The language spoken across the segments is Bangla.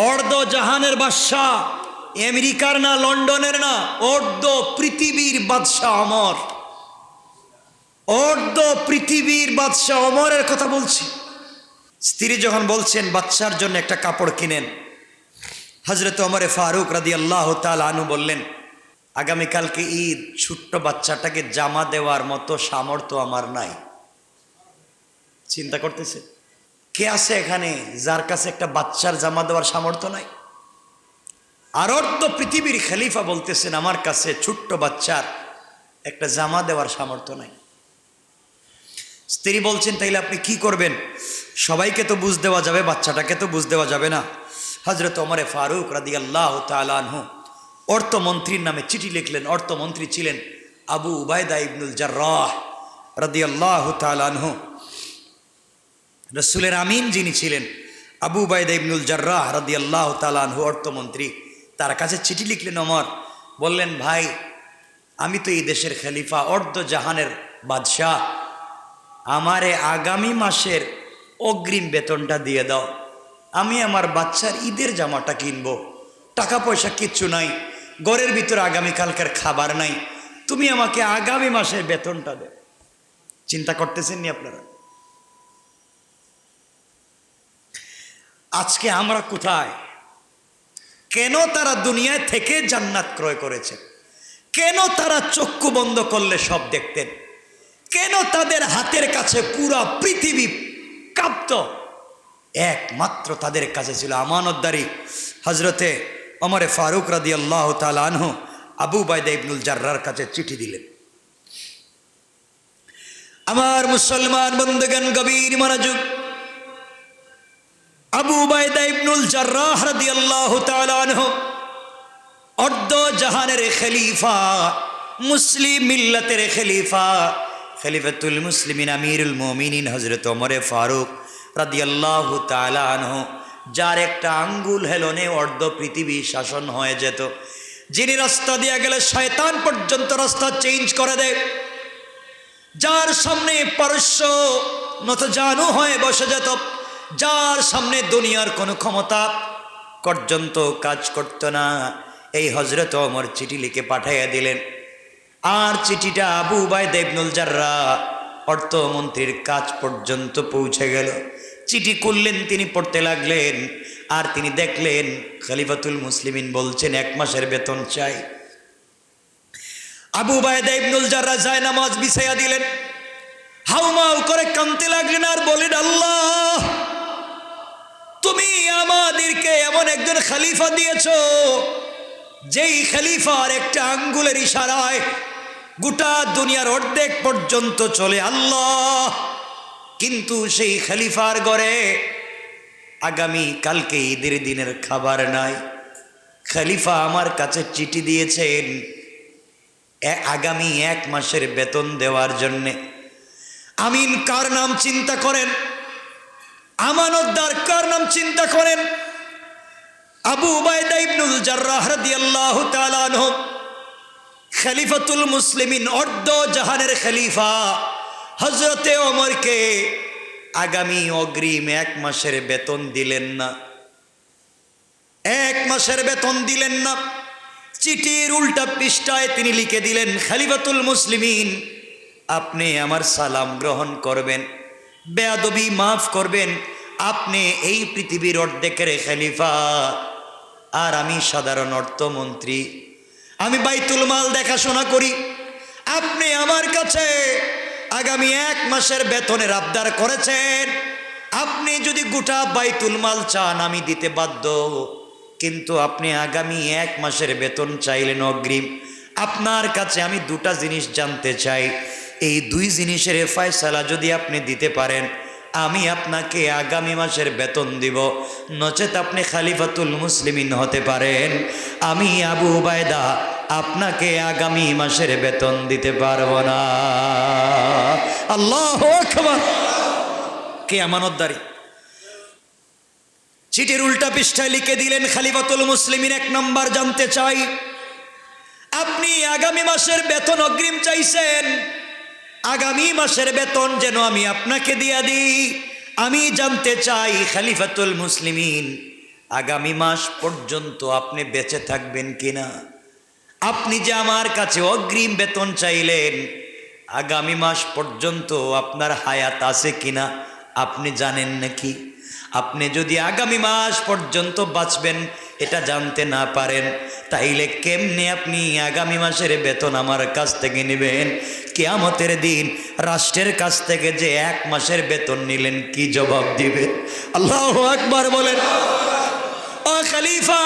অর্ধ জাহানের বাদশাহ, আমেরিকার না, লন্ডনের না, অর্ধ পৃথিবীর বাদশাহ অমর। অর্ধ পৃথিবীর বাদশাহ অমরের কথা বলছি। স্ত্রী যখন বলছেন বাচ্চার জন্য একটা কাপড় কিনেন, হযরত ওমর ফারুক রাদিয়াল্লাহু তাআলা আনহু বললেন, আগামীকালকে ঈদ, ছোট্ট বাচ্চাটাকে জামা দেওয়ার মতো সামর্থ্য আমার নাই। চিন্তা করতেছে, কে আছে এখানে যার কাছে একটা বাচ্চার জামা দেওয়ার সামর্থ্য নাই? আর অর্ধ পৃথিবীর খলিফা বলতেছেন আমার কাছে ছোট্ট বাচ্চার একটা জামা দেওয়ার সামর্থ্য নাই। স্ত্রী বলছেন, তাইলে আপনি কি করবেন? সবাইকে তো বুঝ দেওয়া যাবে, বাচ্চাটাকে তো বুঝ দেওয়া যাবে না। হযরত ওমর ফারুক রাদিয়াল্লাহু তাআলা আনহু অর্থমন্ত্রীর নামে চিঠি লিখলেন। অর্থমন্ত্রী ছিলেন আবু উবায়দা ইবনুল জাররাহ রাদিয়াল্লাহু তাআলা আনহু। রাসূলের আমিন যিনি ছিলেন আবু উবায়দা ইবনুল জাররাহ রাদিয়াল্লাহু তাআলা আনহু অর্থমন্ত্রী, তার কাছে চিঠি লিখলেন ওমর। বললেন, ভাই, আমি তো এই দেশের খলিফা, অর্ধ জাহানের বাদশাহ, আমারে আগামী মাসের অগ্রিম বেতনটা দিয়ে দাও। আমি আমার বাচ্চার ঈদের জামাটা কিনবো, টাকা পয়সা কিচ্ছু নাই, ঘরের ভিতরে আগামীকালকার খাবার নাই, তুমি আমাকে আগামী মাসের বেতনটা দেও। চিন্তা করতেছেন নি আপনারা? আজকে আমরা কোথায়? কেন তারা দুনিয়ায় থেকে জান্নাত ক্রয় করেছে? কেন তারা চক্ষু বন্ধ করলে সব দেখতেন? কেন তাদের হাতের কাছে পুরা পৃথিবী কাঁপত? একমাত্র তাদের কাছে ছিল আমানতদারি। হযরতে ওমর ফারুক রাদিয়াল্লাহু তাআলা আনহু আবু উবায়দা ইবনুল জাররাহর কাছে চিঠি দিলেন। আমার মুসলমান বন্ধুগণ, গভীর মনোযোগ। আবু উবায়দা ইবনুল জাররাহ রাদিয়াল্লাহু তাআলা আনহু অর্ধ জাহানের খলিফা, মুসলিম মিল্লাতের খলিফা, খলিফাতুল মুসলিমিন আমিরুল মুমিনিন হযরত ওমর ফারুক রাদিয়াল্লাহু তাআলা আনহু, যার একটা আঙ্গুল হেলনে অর্ধ পৃথিবী শাসন হয়ে যেত, যিনি রাস্তা দিয়ে গেলে শয়তান পর্যন্ত রাস্তা চেঞ্জ করে দেয়, যার সামনে পারস্য নতজানু হয়ে বসে যেত, যার সামনে দুনিয়ার কোনো ক্ষমতা পর্যন্ত কাজ করত না, এই হযরত ওমর চিঠি লিখে পাঠাইয়া দিলেন। আর চিঠিটা আবু উবায়দা ইবনুল জাররাহ অর্থমন্ত্রীর কাজ পর্যন্ত পৌঁছে গেল। চিঠি খুললেন, তিনি পড়তে লাগলেন, আর তিনি দেখলেন খলিফাতুল মুসলিমিন বলছেন 1 মাসের বেতন চাই। আবু উবায়দা ইবনুল জাররাহ যায় নামাজ বিছাইয়া দিলেন, হাউমাউ করে কাঁদতে লাগলেন আর বলেন, আল্লাহ, তুমি আমাদেরকে এমন একজন খলিফা দিয়েছো, যেই খলিফার একটা আঙ্গুলের ইশারায় গোটা দুনিয়ার অর্ধেক পর্যন্ত চলে আল্লাহ, কিন্তু সেই খলিফার ঘরে আগামী কালকে ঈদের দিনের খাবার নাই। খলিফা আমার কাছে চিঠি দিয়েছেন আগামী 1 মাসের বেতন দেওয়ার জন্যে। আমিন কার নাম চিন্তা করেন, আমানতদার কার নাম চিন্তা করেন? আবু উবায়দা ইবনুল জাররাহ রাদিয়াল্লাহু তাআলা আনহু খলিফাতুল মুসলিমিন, অর্ধ জাহানের খলিফা হযরতে ওমরকে আগামী অগ্রিম 1 মাসের বেতন দিলেন না। 1 মাসের বেতন দিলেন না। চিঠির উল্টা পৃষ্ঠায় তিনি লিখে দিলেন, খলিফাতুল মুসলিমিন, আপনি আমার সালাম গ্রহণ করবেন, বেয়াদবি মাফ করবেন, আপনি এই পৃথিবীর অর্ধেকের খলিফা, আর আমি সাধারণ অর্থমন্ত্রী, আমি বাইতুল মাল দেখাশোনা করি। আপনি আমার কাছে আগামী 1 মাসের বেতনের আবদার করেছেন। আপনি যদি গোটা বাইতুল মাল চান আমি দিতে বাধ্য, কিন্তু আপনি আগামী 1 মাসের বেতন চাইলেন অগ্রিম। আপনার কাছে আমি 2টা জিনিস জানতে চাই, এই 2 জিনিসের ফয়সালা যদি আপনি দিতে পারেন, আমি আপনাকে আগামী মাসের বেতন দিব, নচেত আপনি খলিফাতুল মুসলিমিন হতে পারেন, আমি আবু উবায়দা আপনাকে আগামী মাসের বেতন দিতে পারবো না। আল্লাহু আকবার! কে আমানতদারি! চিঠির উল্টা পৃষ্ঠায় লিখে দিলেন, খলিফাতুল মুসলিমিন 1 নম্বর জানতে চাই, আপনি আগামী মাসের বেতন অগ্রিম চাইছেন, আগামী মাসের বেতন যেন আমি আপনাকে দিয়া দিই। আমি জানতে চাই খলিফাতুল মুসলিমিন আগামী মাস পর্যন্ত আপনি বেঁচে থাকবেন কিনা। আপনি যে আমার কাছে অগ্রিম বেতন চাইলেন, আগামী মাস পর্যন্ত আপনার হায়াত আছে কিনা আপনি জানেন নাকি? আপনি যদি আগামী মাস পর্যন্ত বাঁচবেন এটা জানতে না পারেন, তাইলে কেমনে আপনি আগামী মাসের বেতন আমার কাছ থেকে নেবেন? কিয়ামতের দিন রাষ্ট্রের কাছ থেকে যে 1 মাসের বেতন নিলেন কি জবাব দিবেন? আল্লাহু আকবার বলেন। ও খলিফা,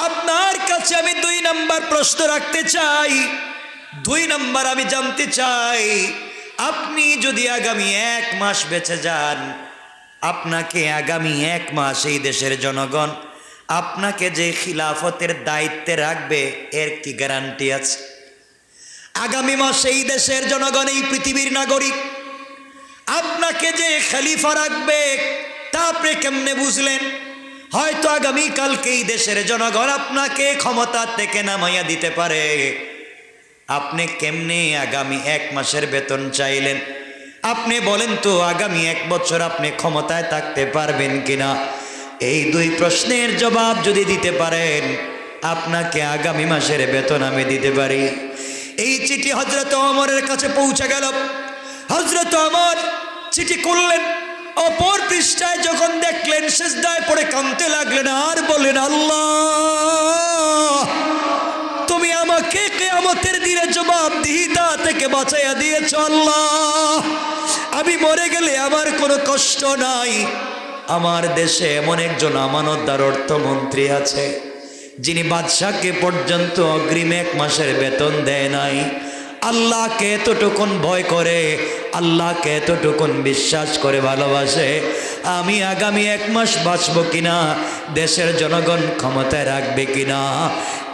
আপনার কাছে আমি 2 নম্বর প্রশ্ন রাখতে চাই। 2 নম্বর আমি জানতে চাই, আপনি যদি আগামী 1 মাস বেঁচে যান, আপনাকে আগামী 1 মাস এই দেশের জনগণ আপনাকে যে খিলাফতের দায়িত্বে রাখবে এর কি গ্যারান্টি আছে? আগামী মাসে এই দেশের জনগণ, এই পৃথিবীর নাগরিক আপনাকে যে খলিফা রাখবে তা আপনি কেমনে বুঝলেন? হয়তো আগামীকালকে এই দেশের জনগণ আপনাকে ক্ষমতা থেকে নামাইয়া দিতে পারে। আপনি কেমনে আগামী 1 মাসের বেতন চাইলেন? আপনি বলেন তো, আগামী 1 বছর আপনি ক্ষমতায় থাকতে পারবেন কিনা? এই 2 প্রশ্নের জবাব যদি দিতে পারেন, আপনাকে আগামী মাসের বেতন আমি দিতে পারি। এই চিঠি হযরত ওমরের কাছে পৌঁছে গেল। হযরত ওমর চিঠি খুললেন, অপর পৃষ্ঠায় যখন দেখলেন সিজদায় পড়ে কাঁদতে লাগলেন আর বললেন, আল্লাহ, তুমি আমাকে কিয়ামতের দিনে জবাবদিহিতা থেকে বাঁচাইয়া দিয়েছ। আল্লাহ, আমি মরে গেলে আমার কোনো কষ্ট নাই। আমার দেশে এমন একজন আমানতদার অর্থমন্ত্রী আছে যিনি বাদশাকে পর্যন্ত অগ্রিম 1 মাসের বেতন দেয় নাই। আল্লাহকে এতটুকুন ভয় করে, আল্লাহকে এতটুকুন বিশ্বাস করে ভালোবাসে। আমি আগামী 1 মাস বাঁচব কিনা, দেশের জনগণ ক্ষমতায় রাখবে কিনা,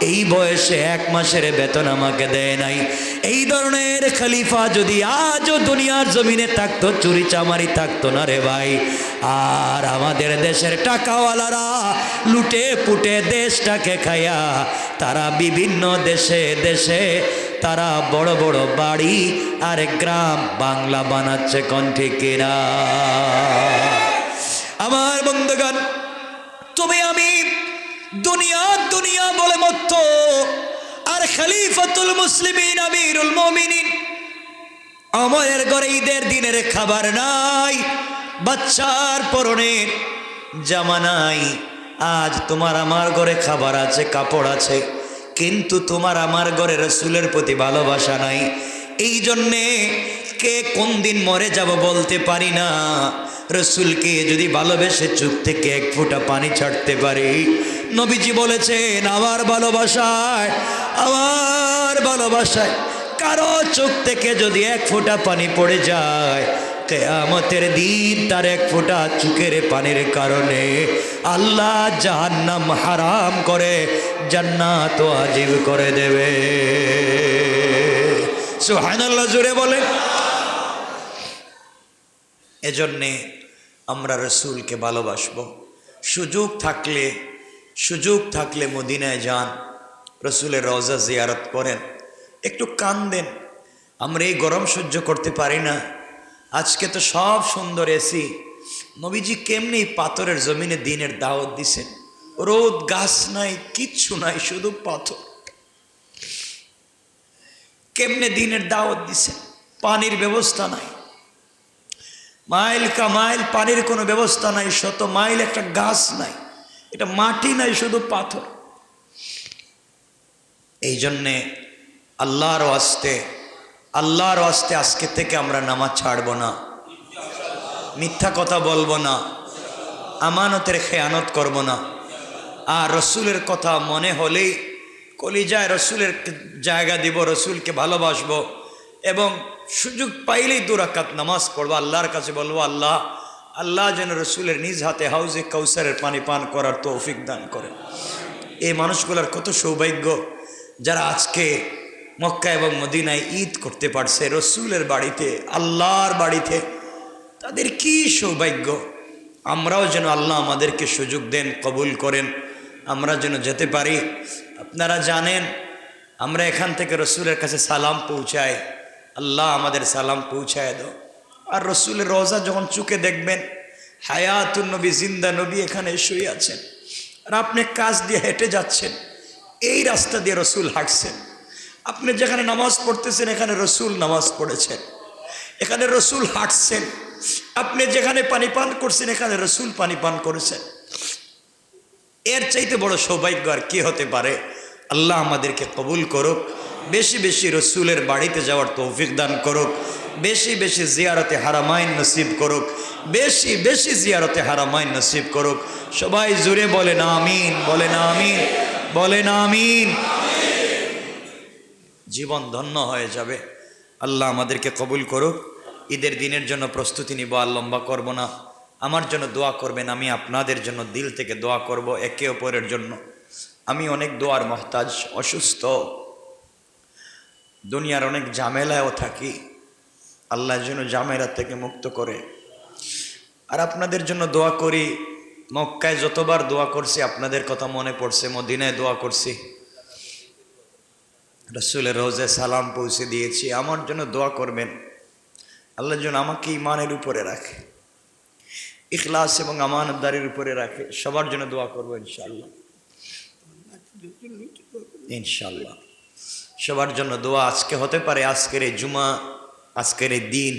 এই বয়সে 1 মাসের বেতন আমাকে দেয় নাই। এই ধরনের খলিফা যদি আজও দুনিয়ার জমিনে থাকতো, চুরি চামারি থাকতো না রে ভাই। আর আমাদের দেশের টাকাওয়ালারা লুটে পুটে দেশটাকে খায়া তারা বিভিন্ন দেশে দেশে তারা বড় বড় বাড়ি আর গ্রাম বাংলা বানাচ্ছে। কোন ঠিক কিনা? আমার বন্ধুগণ, তুমি আমি দুনিয়া দুনিয়া বলে মত্ত, আর খলিফাতুল মুসলিমিন আমিরুল মুমিনিন ওমরের ঘরে ঈদের দিনের খাবার নাই, বাচ্চার পরনের জামা নাই। আজ তোমার আমার ঘরে খাবার আছে, কাপড় আছে, কিন্তু তোমার আমার ঘরে রসুলের প্রতি ভালোবাসা নাই। এই জন্যে কে কোন দিন মরে যাব বলতে পারি না। রসুলকে যদি ভালোবেসে চোখ থেকে 1 ফোঁটা পানি ছাড়তে পারি, নবীজি বলেছেন, আমার ভালোবাসায় কারো চোখ থেকে যদি 1 ফোঁটা পানি পড়ে যায়, কিয়ামতের দিন তার 1 ফোঁটা চোখের পানির কারণে আল্লাহ জাহান্নাম হারাম করে জান্নাত ওয়াজিব করে দেবে। সুবহানাল্লাহ, জোরে বলে। এজন্যে আমরা রসুলকে ভালোবাসবো। সুযোগ থাকলে মদিনায় যান, রসুলের রওজা জিয়ারত করেন, একটু কান্দেন। আমরা এই গরম সহ্য করতে পারি না। আজকে তো সব সুন্দর এসি। নবীজি কেমনি পাথরের জমিনে দিনের দাওয়াত দিছেন। রোদ, গাছ নাই, কিচ্ছু নাই, শুধু পাথর। কেমনে দিনের দাওয়াত দিছেন? পানির ব্যবস্থা নাই, মাইল কা মাইল পানির কোনো ব্যবস্থা নাই, 100 মাইল একটা গাছ নাই, এটা মাটি নাই, শুধু পাথর। এই জন্যে আল্লাহর ওয়াস্তে আজকে থেকে আমরা নামাজ ছাড়বো না, মিথ্যা কথা বলবো না, আমানতের খেয়ানত করব না। আর রসুলের কথা মনে হলেই কলিজায় রসুলের জায়গা দিব, রসুলকে ভালোবাসবো এবং সুযোগ পাইলেই 2 রাকাত নামাজ পড়বো। আল্লাহর কাছে বলবো, আল্লাহ যেন রসুলের নিজ হাতে হাউজে কাউসারের পানি পান করার তৌফিক দান করে। এই মানুষগুলোর কত সৌভাগ্য যারা আজকে মক্কা এবং মদিনায় ঈদ করতে পারছে, রসুলের বাড়িতে, আল্লাহর বাড়িতে। তাদের কি সৌভাগ্য। আমরাও যেন আল্লাহ আমাদেরকে সুযোগ দেন, কবুল করেন, আমরা যেন যেতে পারি। আপনারা জানেন আমরা এখান থেকে রসুলের কাছে সালাম পৌঁছাই, আল্লাহ আমাদের সালাম পৌঁছায় দাও। আর রসুলের রওজা যখন চোখে দেখবেন, হায়াতুন নবী, জিন্দা নবী এখানে শুয়ে আছেন, আর আপনি কাজ দিয়ে হেঁটে যাচ্ছেন, এই রাস্তা দিয়ে রসুল হাঁটছেন। আপনি যেখানে নামাজ পড়তেছেন এখানে রসুল নামাজ পড়েছেন, এখানে রসুল হাঁটছেন। আপনি যেখানে পানি পান করছেন এখানে রসুল পানি পান করেছেন। এর চাইতে বড় সৌভাগ্য আর কি হতে পারে? আল্লাহ আমাদেরকে কবুল করুক, বেশি বেশি রসুলের বাড়িতে যাওয়ার তৌফিক দান করুক, বেশি বেশি জিয়ারতে হারামাইন নসিব করুক, বেশি বেশি জিয়ারতে হারামাইন নসিব করুক। সবাই জুড়ে বলেন আমিন, বলেন আমিন, বলেন আমিন। জীবন ধন্য হয়ে যাবে। আল্লাহ আমাদেরকে কবুল করুক। ঈদের দিনের জন্য প্রস্তুতি নিব, আর লম্বা করব না। আমার জন্য দোয়া করবেন, আমি আপনাদের জন্য দিল থেকে দোয়া করব একে অপরের জন্য। আমি অনেক দোয়ার মহতাজ, অসুস্থ, দুনিয়ার অনেক ঝামেলায়ও থাকি। আল্লাহ যেন ঝামেলা থেকে মুক্ত করে। আর আপনাদের জন্য দোয়া করি। মক্কায় যতবার দোয়া করছি আপনাদের কথা মনে পড়ছে, মদিনায় দোয়া করছি, রসুলের রোজে সালাম পৌঁছে দিয়েছি। আমার জন্য দোয়া করবেন, আল্লাহ যেন আমাকে ইমানের উপরে রাখে, ইখলাস এবং আমানতদারির উপরে রাখে। সবার জন্য দোয়া করবো ইনশাআল্লাহ, ইনশাআল্লাহ। সবার জন্য দোয়া। আজকে হতে পারে আজকের এই জুমা, আজকের এই দিন,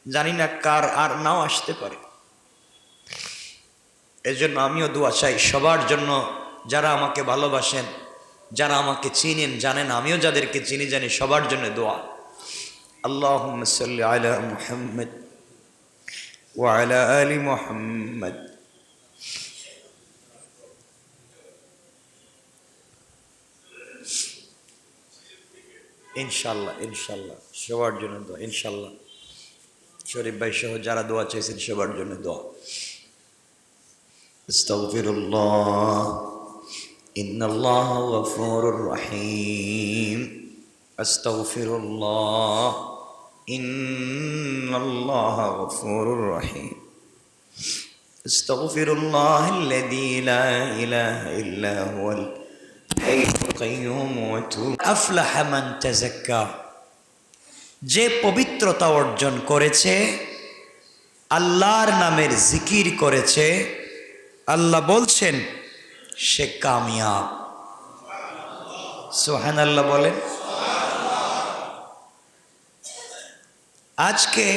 জানি না কার আর নাও আসতে পারে। এজন্য আমিও দোয়া চাই সবার জন্য, যারা আমাকে ভালোবাসেন, যারা আমাকে চিনেন জানেন, আমিও যাদেরকে চিনি জানি, সবার জন্য দোয়া। আল্লাহুম্মা সাল্লি আলা মুহাম্মদ ওয়া আলা আলি মুহাম্মদ। ইনশাআল্লাহ, ইনশাআল্লাহ সবার জন্য দোয়া। ইনশাআল্লাহ শরীফ ভাই সহ যারা দোয়া চাইছেন সবার জন্য দোয়া। আস্তাগফিরুল্লাহ ইন্নাল্লাহা গফুরুর রহিম। আস্তাগফিরুল্লাহ ইন্নাল্লাহা গফুরুর রহিম। আস্তাগফিরুল্লাহাল্লাযী লা ইলাহা ইল্লা হুয়াল হাইয়ুল কাইয়্যুম ওয়া আতুবু। আফলাহা মান তাযাক্কা, যে পবিত্রতা অর্জন করেছে, আল্লাহর নামের জিকির করেছে, আল্লাহ বলছেন সে কামিয়াব। সুবহানাল্লাহ বলেন। আজকে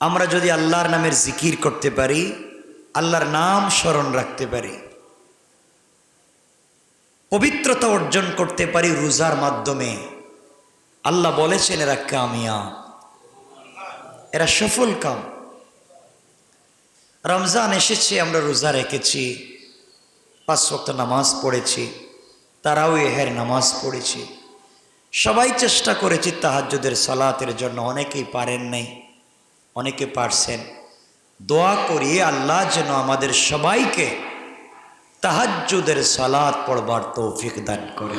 আমরা যদি আল্লাহর নামের জিকির করতে পারি, আল্লাহর নাম স্মরণ রাখতে পারি, পবিত্রতা অর্জন করতে পারি রোজার মাধ্যমে, আল্লাহ বলেছেন এরা কামিয়াব, এরা সফল কাম। রমজান এসেছে, আমরা রোজা রেখেছি, 5 ওয়াক্ত নামাজ পড়েছি, তারাউয়েহের নামাজ পড়েছি, সবাই চেষ্টা করেছি তাহাজ্জুদের সালাতের জন্য। অনেকেই পারেন নাই, অনেকে পারছেন। দোয়া করি আল্লাহ যেন আমাদের সবাইকে তাহাজ্জুদের সালাত পড়বার তৌফিক দান করে।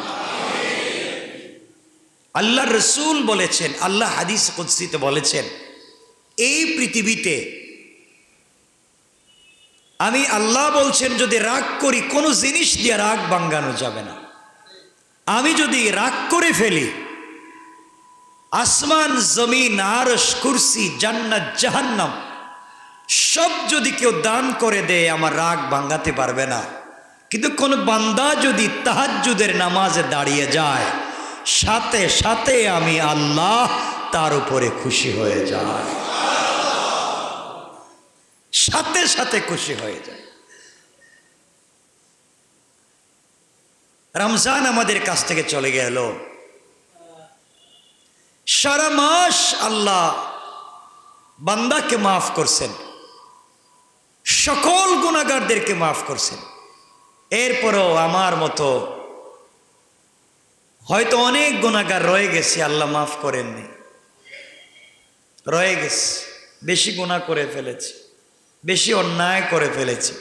আল্লাহ রসুল বলেছেন, আল্লাহ হাদিস কুদসিতে বলেছেন, এই পৃথিবীতে আমি আল্লাহ বলছেন যদি রাগ করি, কোনো জিনিস দিয়ে রাগ ভাঙানো যাবে না। আমি যদি রাগ করে ফেলি, আসমান জমিন আরশ কুরসি জান্নাত জাহান্নাম সব যদি কেউ দান করে দেয়, আমার রাগ ভাঙাতে পারবে না। কিন্তু কোন বান্দা যদি তাহাজ্জুদের নামাজে দাঁড়িয়ে যায়, সাথে সাথে আমি আল্লাহ তার উপরে খুশি হয়ে যায়, সাথে সাথে খুশি হয়ে যায়। রমজান আমাদের কাছ থেকে চলে গেল, সারা মাস আল্লাহ বান্দাকে মাফ করছেন, সকল গুনাহগারদেরকে মাফ করছেন। এরপরও আমার মতো হয়তো অনেক গুনাহগার রয়ে গেছে, আল্লাহ মাফ করেননি, রয়ে গেছে, বেশি গুনাহ করে ফেলেছি, বেশি অন্যায় করে ফেলেছি।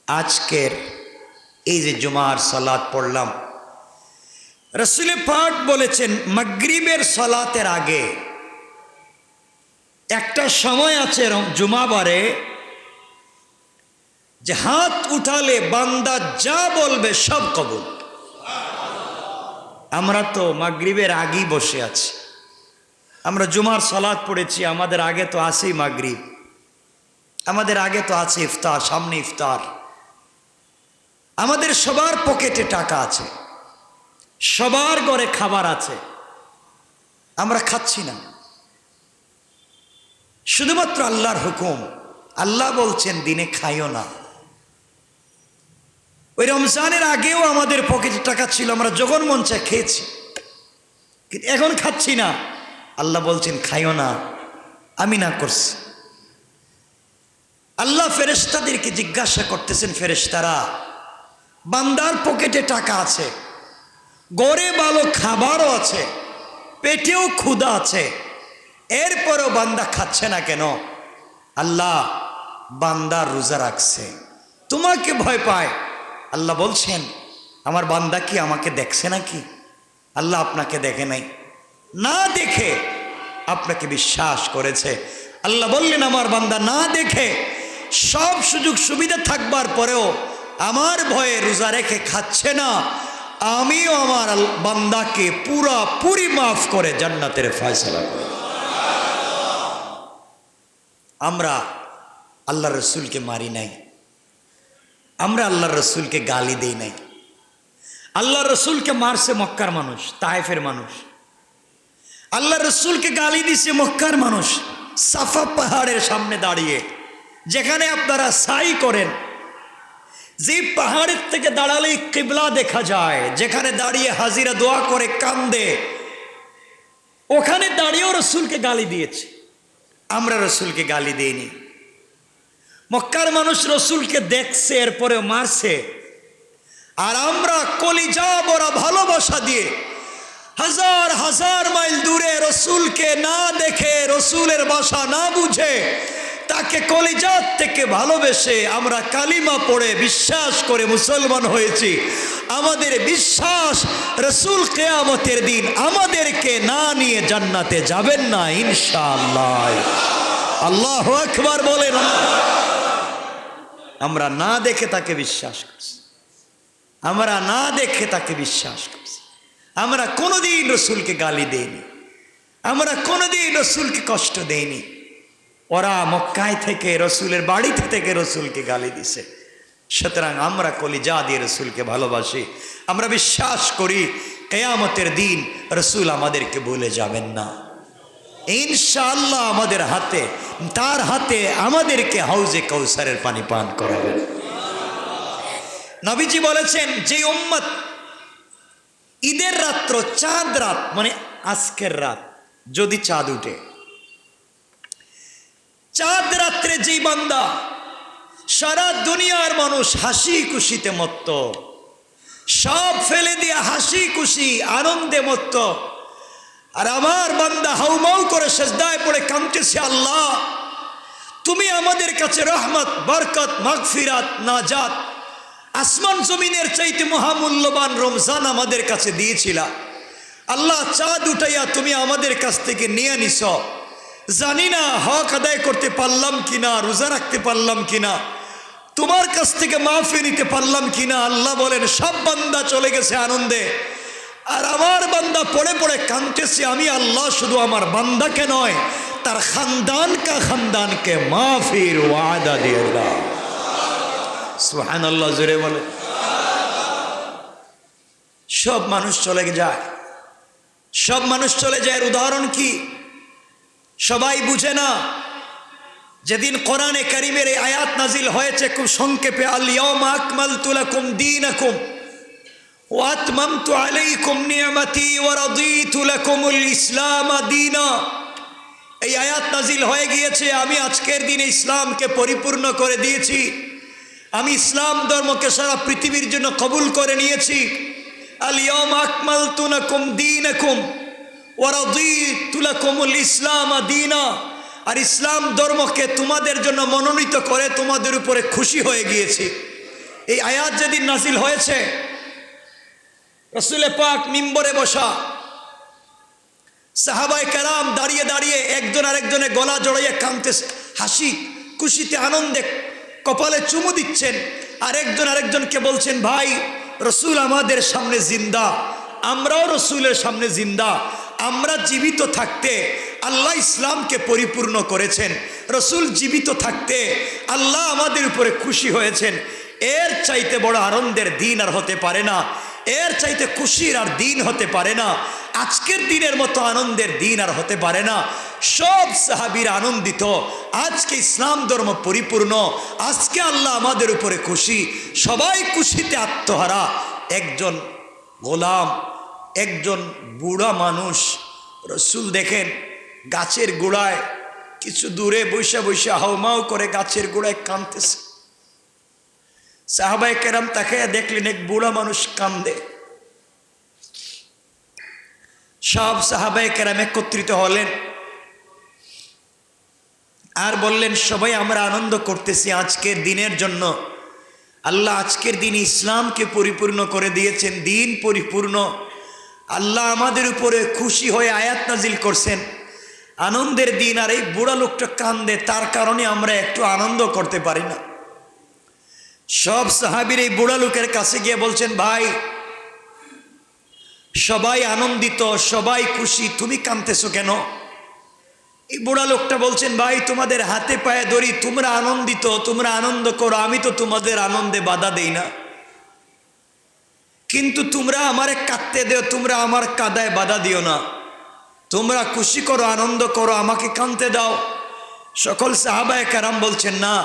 আজকের এই যে জুমার সালাত পড়লাম, রাসূল পাক বলেছেন মাগরিবের সালাতের আগে একটা সময় আছে জুমাবারে, যে হাত উঠালে বান্দা যা বলবে সব কবুল। আমরা তো মাগরিবের আগেই বসে আছি, আমরা জুমার সালাত পড়েছি, আমাদের আগে তো আছেই মাগরিব, আমাদের আগে তো আছে ইফতার, সামনে ইফতার। আমাদের সবার পকেটে টাকা আছে, সবার ঘরে খাবার আছে, আমরা খাচ্ছি না। শুধুমাত্র আল্লাহর হুকুম, আল্লাহ বলছেন দিনে খাইও না। ওই রমজানের আগেও আমাদের পকেটে টাকা ছিল, আমরা যখন মন চায় খেয়েছি, কিন্তু এখন খাচ্ছি না। আল্লাহ বলছেন খাইও না, আমি না করছি। আল্লাহ ফেরেশতাদেরকে জিজ্ঞাসা করতেছেন, ফেরেশতারা, বান্দার পকেটে টাকা আছে, গড়ে ভালো খাবারও আছে, পেটেও ক্ষুধা আছে, এরপরেও বান্দা খাচ্ছে না কেন? আল্লাহ, বান্দা রোজা রাখছে, তোমাকে ভয় পায়। আল্লাহ বলছেন, আমার বান্দা কি আমাকে দেখছে নাকি? আল্লাহ আপনাকে দেখে নাই, না দেখে আপনাকে বিশ্বাস করেছে। আল্লাহ বললেন, আমার বান্দা না দেখে সব সুযোগ সুবিধা থাকবার পরেও আমার ভয়ে রোজা রেখে খাচ্ছে না, আমিও আমার বান্দাকে পুরি মাফ করে জান্নাতের ফয়সালা করি। আমরা আল্লাহ রসুলকে মারি নাই, আমরা আল্লাহ রসুলকে গালি দেই নাই। আল্লাহ রসুলকে মারছে মক্কার মানুষ, তায়েফের মানুষ। আল্লাহ রসুলকে গালি দিছে মক্কার মানুষ, সাফা পাহাড়ের সামনে দাঁড়িয়ে, যেখানে আপনারা সাই করেন, যে পাহাড়ের থেকে দাঁড়ালেই কিবলা দেখা যায়, যেখানে দাঁড়িয়ে হাজিরা দোয়া করে কান্দে, ওখানে দাঁড়িয়েও রসুলকে গালি দিয়েছে। আমরা রসুলকে গালি দেইনি। মক্কার মানুষ রসুলকে দেখছে, এরপরেও মারছে। আর আমরা কলিজা ভরা ভালোবাসা দিয়ে হাজার হাজার মাইল দূরে রসুলকে না দেখে, রসুলের ভাষা না বুঝে, তাকে কলিজাত থেকে ভালোবেসে আমরা কালিমা পড়ে বিশ্বাস করে মুসলমান হয়েছি। আমাদের বিশ্বাস, রসুল কিয়ামতের দিন আমাদেরকে না নিয়ে জান্নাতে যাবেন না ইনশাআল্লাহ। আল্লাহু আকবার বলেন। আমরা না দেখে তাকে বিশ্বাস করছি, আমরা না দেখে তাকে বিশ্বাস করছি। আমরা কোনোদিন রসুলকে গালি দেইনি, আমরা কোনোদিন রসুলকে কষ্ট দেইনি। ওরা মক্কায় থেকে, রসুলের বাড়িতে থেকে রসুলকে গালি দিছে। সুতরাং আমরা কলিজা দিয়ে রসুলকে ভালোবাসি। আমরা বিশ্বাস করি কিয়ামতের দিন রসুল আমাদেরকে ভুলে যাবেন না ইনশাআল্লাহ। আমাদের হাতে, তার হাতে আমাদেরকে হাউজে কাউসারের পানি পান করাবেন। নবীজি বলেছেন, যে উম্মত ঈদের রাত্র, চাঁদ রাত মানে আজকের রাত, যদি চাঁদ উঠে, চাঁদ রাত্রে যেই বান্দা, সারা দুনিয়ার মানুষ হাসি খুশিতে মত্ত, সব ফেলে দিয়ে হাসি খুশি আনন্দে মত্ত, আর আমার বান্দা হাউমাউ করে সেজদায় পড়ে কাঁদতেছে, আল্লাহ তুমি আমাদের কাছে রহমত, বরকত, মাগফিরাত, নাজাত, আসমান জমিনের চাইতে মহামূল্যবান রমজান আমাদের কাছে দিয়েছিলা। আল্লাহ, চাঁদ উঠাইয়া তুমি আমাদের কাছ থেকে নিয়ে নিছ। জানি না হক আদায় করতে পারলাম কিনা, রোজা রাখতে পারলাম কিনা, তোমার কাছ থেকে মাফি নিতে পারলাম কিনা। আল্লাহ বলেন, সব বান্দা চলে গেছে আনন্দে, আর আমার বান্দা পড়ে পড়ে কাঁদতেছে। আমি আল্লাহ শুধু আমার বান্দাকে নয়, তার খানদানকে মাফির ওয়াদা দিয়ে দিলাম। সুবহানাল্লাহ, জোরে বলে। সব মানুষ চলে যায়, সব মানুষ চলে যায়। উদাহরণ কি? সবাই বুঝে না। যেদিন কোরআনে কারীমের এই আয়াত নাজিল হয়েছে খুব সংক্ষেপে, আল ইয়াউমা আকমালতু লাকুম দীনাকুম ওয়া আতমামতু আলাইকুম নি'মাতি ওয়া রাদিতু লাকুমুল ইসলাম দীনা। এই আয়াত নাজিল হয়ে গিয়েছে, আমি আজকের দিনে ইসলামকে পরিপূর্ণ করে দিয়েছি, আমি ইসলাম ধর্মকে সারা পৃথিবীর জন্য কবুল করে নিয়েছি। আল ইয়াউমা আকমালতু লাকুম দীনাকুম ওয়া রাদিতু লাকুমুল ইসলাম দীনা। আর ইসলাম ধর্মকে তোমাদের জন্য মনোনীত করে তোমাদের উপরে খুশি হয়ে গিয়েছি। এই আয়াত যেদিন নাজিল হয়েছে, রাসূল পাক মিম্বরে বসা, সাহাবায়ে কেরাম দাঁড়িয়ে দাঁড়িয়ে একজন আরেকজনের গলা জড়াইয়ে কাঁদতেছে, হাসি খুশিতে আনন্দে কপালে চুমু দিচ্ছেন, আর একজন আরেকজনকে বলছেন, ভাই রসুল আমাদের সামনে জিন্দা, আমরাও রসুলের সামনে জিন্দা, আমরা জীবিত থাকতে আল্লাহ ইসলামকে পরিপূর্ণ করেছেন, রসুল জীবিত থাকতে আল্লাহ আমাদের উপরে খুশি হয়েছেন। এর চাইতে বড় আনন্দের দিন আর হতে পারে না, এর চাইতে খুশির আর দিন হতে পারে না, আজকের দিনের মতো আনন্দের দিন আর হতে পারে না। সব সাহাবীরা আনন্দিত, আজকে ইসলাম ধর্ম পরিপূর্ণ, আজকে আল্লাহ আমাদের উপরে খুশি, সবাই খুশিতে আত্মহারা। একজন গোলাম, একজন বুড়া মানুষ, রসুল দেখেন গাছের গোড়ায় কিছু দূরে বৈশা বৈশা হাউমাউ করে গাছের গোড়ায় কাঁদতেছে। সাহাবায়ে কেরাম তাকে দেখলেন এক বুড়া মানুষ কান্দে। সব সাহাবায়ে কেরাম একত্রিত হলেন আর বললেন, সবাই আমরা আনন্দ করতেছি আজকের দিনের জন্য। আল্লাহ আজকের দিন ইসলামকে পরিপূর্ণ করে দিয়েছেন, দিন পরিপূর্ণ। আল্লাহ আমাদের উপরে খুশি হয়ে আয়াত নাজিল করছেন, আনন্দের দিন। আর এই বুড়া লোকটা কান্দে, তার কারণে আমরা একটু আনন্দ করতে পারি না। সব সাহাবীর এই বুড়া লোকের কাছে গিয়ে বলছেন, ভাই সবাই আনন্দিত, সবাই খুশি, তুমি কাঁদতেছো কেন? এই বুড়া লোকটা বলছেন, ভাই তোমাদের হাতে পায়ে ধরি, তোমরা আনন্দিত, তোমরা আনন্দ করো, আমি তো তোমাদের আনন্দে বাধা দেই না, কিন্তু তোমরা আমারে কাঁদতে দেও, তোমরা আমার কাদায় বাধা দিও না, তোমরা খুশি করো, আনন্দ করো, আমাকে কাঁদতে দাও। সকল সাহাবায়ে কেরাম বলছেন, না,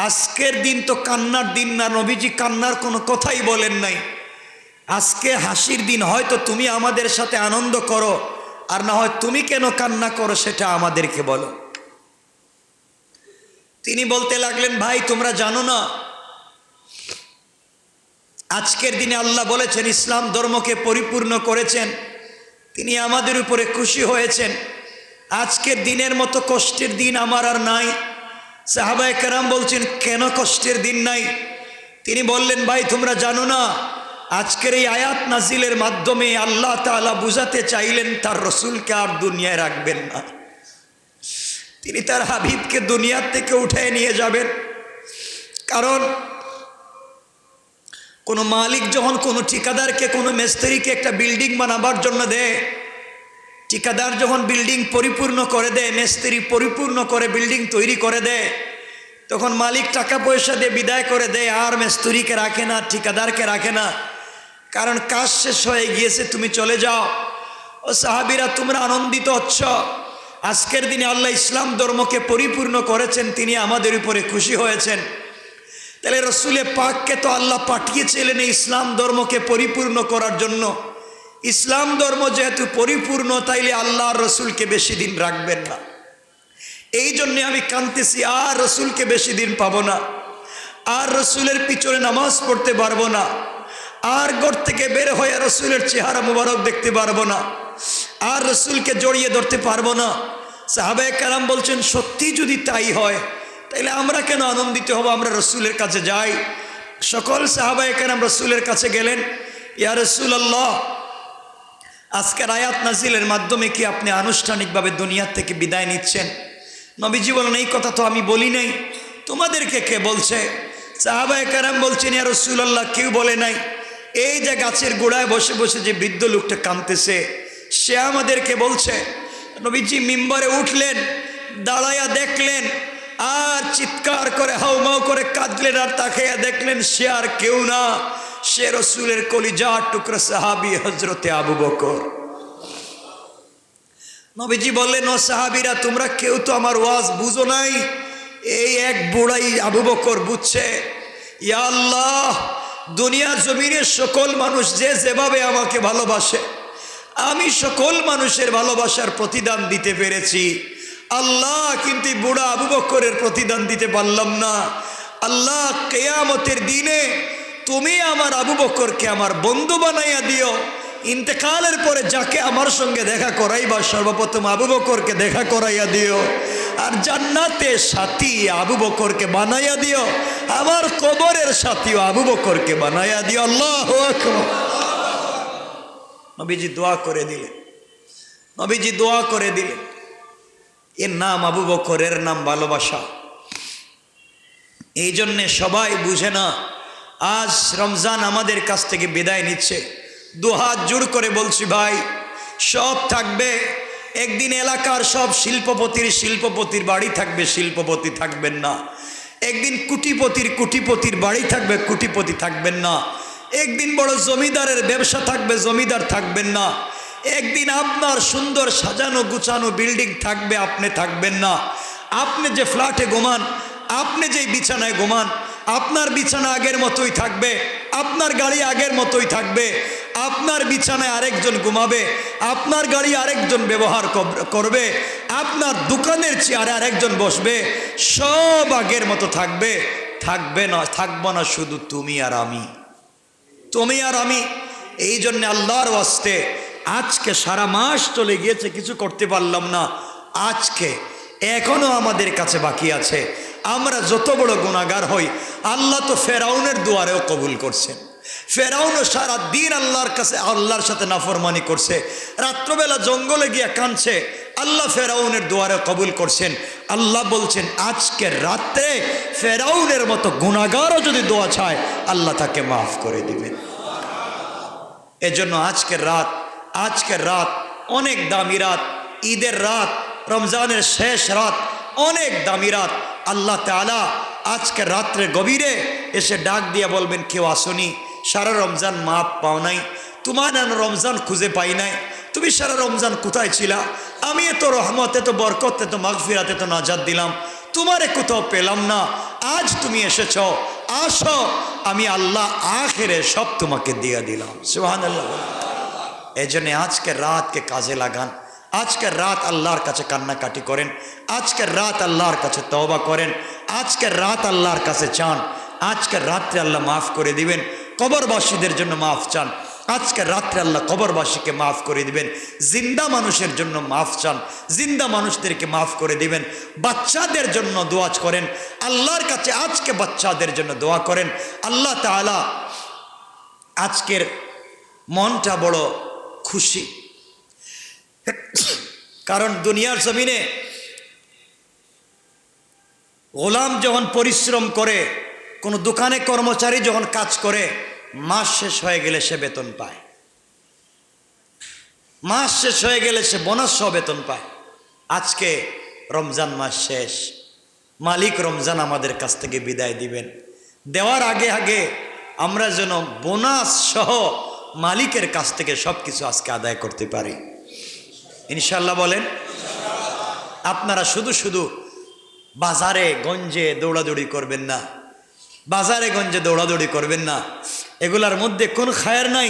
আজকের দিন তো কান্নার দিন না, নবীজি কান্নার কোনো কথাই বলেন নাই, আজকে হাসির দিন। হয়তো তুমি আমাদের সাথে আনন্দ করো, আর না হয় তুমি কেন কান্না করো সেটা আমাদেরকে বলো। তিনি বলতে লাগলেন, ভাই তোমরা জানো না, আজকের দিনে আল্লাহ বলেছেন ইসলাম ধর্মকে পরিপূর্ণ করেছেন, তিনি আমাদের উপরে খুশি হয়েছেন, আজকের দিনের মতো কষ্টের দিন আমার আর নাই। সাহাবায়ে কেরাম বলছেন, কেন কষ্টের দিন নাই? তিনি বললেন, ভাই তোমরা জানো না, আজকের এই আয়াত নাজিলের মাধ্যমে আল্লাহ তাআলা বুঝাতে চাইলেন তার রসুলকে আর দুনিয়ায় রাখবেন না, তিনি তার হাবিবকে দুনিয়ার থেকে উঠিয়ে নিয়ে যাবেন। কারণ কোনো মালিক যখন কোনো ঠিকাদারকে, কোনো মিস্ত্রিকে একটা বিল্ডিং বানাবার জন্য দেয়, ঠিকাদার যখন বিল্ডিং পরিপূর্ণ করে দেয়, মিস্ত্রি পরিপূর্ণ করে বিল্ডিং তৈরি করে দেয়, তখন মালিক টাকা পয়সা দিয়ে বিদায় করে দেয়, আর মিস্ত্রিকে রাখে না, ঠিকাদারকে রাখে না, কারণ কাজ শেষ হয়ে গিয়েছে, তুমি চলে যাও। ও সাহাবীরা, তোমরা আনন্দিত হচ্ছ, আজকের দিনে আল্লাহ ইসলাম ধর্মকে পরিপূর্ণ করেছেন, তিনি আমাদের উপরে খুশি হয়েছেন। তাহলে রসুলে পাককে তো আল্লাহ পাঠিয়েছিলেন এই ইসলাম ধর্মকে পরিপূর্ণ করার জন্য। ইসলাম ধর্ম যেহেতু পরিপূর্ণ, তাইলে আল্লাহ রসুলকে বেশি দিন রাখবেন না। এই জন্যে আমি কাঁদতেছি, আর রসুলকে বেশি দিন পাবো না, আর রসুলের পিছনে নামাজ পড়তে পারবো না, আর ঘর থেকে বের হয়ে রসুলের চেহারা মুবারক দেখতে পারবো না, আর রসুলকে জড়িয়ে ধরতে পারবো না। সাহাবায়ে কেরাম বলছেন, সত্যি যদি তাই হয় তাইলে আমরা কেন আনন্দিত হব, আমরা রসুলের কাছে যাই। সকল সাহাবায়ে কেরাম রসুলের কাছে গেলেন, ইয়া রাসূলুল্লাহ, আজকের আয়াত নাজিলের মাধ্যমে কি আপনি আনুষ্ঠানিকভাবে দুনিয়া থেকে বিদায় নিচ্ছেন? নবীজি বলেন, এই কথা তো আমি বলি নাই, তোমাদেরকে কে বলছে? সাহাবায়ে কেরাম বলছেন, ইয়া রাসূলুল্লাহ, কেউ বলে নাই, এই যে গাছের গোড়ায় বসে বসে যে বৃদ্ধ লোকটা কাঁদতেছে, সে আমাদেরকে বলছে। নবীজি মিম্বরে উঠলেন, দাঁড়াইয়া দেখলেন, আর চিৎকার করে হাউমাউ করে কাঁদলেন, আর তাকাইয়া দেখলেন সে আর কেউ না, সে রসুলের কলিজার টুকরা সাহাবী হযরতে আবু বকর। নবীজি বললেন, ও সাহাবীরা, তোমরা কেউ তো আমার ওয়াজ বুঝো নাই, এই এক বুড়াই আবু বকর বুঝছে। ইয়া আল্লাহ, দুনিয়ার জমিনের সকল মানুষ যে যেভাবে আমাকে ভালোবাসে, আমি সকল মানুষের ভালোবাসার প্রতিদান দিতে পেরেছি, আল্লাহ কিন্তু বুড়া আবু বকরের প্রতিদান দিতে পারলাম না। আল্লাহ, কিয়ামতের দিনে তুমি আমার আবু বকরকে আমার বন্ধু বানাইয়া দিও, ইন্তেকালের পরে যাকে আমার সঙ্গে দেখা করাইবা সর্বপ্রথম আবু বকরকে দেখা করাইয়া দিও, আর জান্নাতে সাথী আবু বকরকে বানাইয়া দিও, আমার কবরের সাথীও আবু বকরকে বানাইয়া দিও। আল্লাহু আকবার। নবীজি দোয়া করে দিলেন, নবীজি দোয়া করে দিলেন। এর নাম আবু বকর, এর নাম ভালোবাসা। এই জন্যে সবাই বুঝে না, আজ রমজান আমাদের কাছ থেকে বিদায় নিচ্ছে, দুহাত জোড় করে বলছি, ভাই সব থাকবে, একদিন এলাকার সব শিল্পপতির বাড়ি থাকবে, শিল্পপতি থাকবেন না। একদিন কুটিপতির বাড়ি থাকবে, কুটিপতি থাকবেন না। একদিন বড় জমিদারের ব্যবসা থাকবে, জমিদার থাকবেন না। একদিন আপনার সুন্দর সাজানো গুছানো বিল্ডিং থাকবে, আপনি থাকবেন না। আপনি যে ফ্ল্যাটে ঘুমান, আপনি যেই বিছানায় ঘুমান, আপনার বিছানা আগের মতোই থাকবে, আপনার গাড়ি আগের মতোই থাকবে। আপনার বিছানায় আরেকজন ঘুমাবে, আপনার গাড়ি আরেকজন ব্যবহার করবে, আপনার দোকানের চেয়ারে আরেকজন বসবে। সব আগের মতো থাকবে। থাকবো না শুধু তুমি আর আমি, তুমি আর আমি। এই জন্য আল্লাহর ওয়াস্তে আজকে সারা মাস চলে গিয়েছে, কিছু করতে পারলাম না। আজকে এখনো আমাদের কাছে বাকি আছে। আমরা যত বড় গুনাহগার হই, আল্লাহ তো ফেরাউনের দুয়ারেও কবুল করছেন। ফেরাউনও সারা দিন আল্লাহর সাথে নাফরমানি করছে, রাত্রবেলা জঙ্গলে গিয়ে কাঁদছে, আল্লাহ ফেরাউনের দুয়ারে কবুল করছেন। আল্লাহ বলছেন আজকের রাত্রে ফেরাউনের মতো গুনাহগারও যদি দোয়া চায়, আল্লাহ তাকে মাফ করে দিবেন। এজন্য আজকের রাত অনেক দামি রাত, ঈদের রাত, রমজানের শেষ রাত, অনেক দামি রাত। আল্লাহ তাআলা আজকের রাত্রে গভীরে এসে ডাক দিয়ে বলবেন, কেউ আসনি, সারা রমজান মাপ পাও নাই, তোমার রমজান খুঁজে পাই নাই, তুমি সারা রমজান কোথায় ছিলা? আমি এত রহমত, এত বরকত, এত মাগফিরাত, এত নাজাত দিলাম, তোমারে কোথাও পেলাম না। আজ তুমি এসেছ, আসো, আমি আল্লাহ আখেরে সব তোমাকে দিয়ে দিলাম। সুবহানাল্লাহ। এই জন্য আজকের রাতকে কাজে লাগান। আজকের রাত আল্লাহর কাছে কান্নাকাটি করেন, আজকের রাত আল্লাহর কাছে তওবা করেন, আজকের রাত আল্লাহর কাছে চান। আজকের রাত্রে আল্লাহ মাফ করে দিবেন। কবরবাসীদের জন্য মাফ চান, আজকের রাত্রে আল্লাহ কবরবাসীকে মাফ করে দিবেন। জিন্দা মানুষের জন্য মাফ চান, জিন্দা মানুষদেরকে মাফ করে দিবেন। বাচ্চাদের জন্য দোয়া করেন আল্লাহর কাছে, আজকে বাচ্চাদের জন্য দোয়া করেন। আল্লাহ তাআলা আজকের মনটা বড় খুশি, কারণ দুনিয়ার জমিনে গোলাম যখন পরিশ্রম করে, কোনো দোকানে কর্মচারী যখন কাজ করে, মাস শেষ হয়ে গেলে সে বেতন পায়, মাস শেষ হয়ে গেলে সে বোনাস সহ বেতন পায়। আজকে রমজান মাস শেষ, মালিক রমজান আমাদের কাছ থেকে বিদায় দিবেন। দেওয়ার আগে আগে আমরা যেন বোনাস সহ মালিকের কাছ থেকে সব কিছু আজকে আদায় করতে পারি, ইনশাল্লাহ বলেন। আপনারা শুধু বাজারে গঞ্জে দৌড়াদৌড়ি করবেন না, বাজারে গঞ্জে দৌড়াদৌড়ি করবেন না, এগুলার মধ্যে কোনো খায়ের নাই,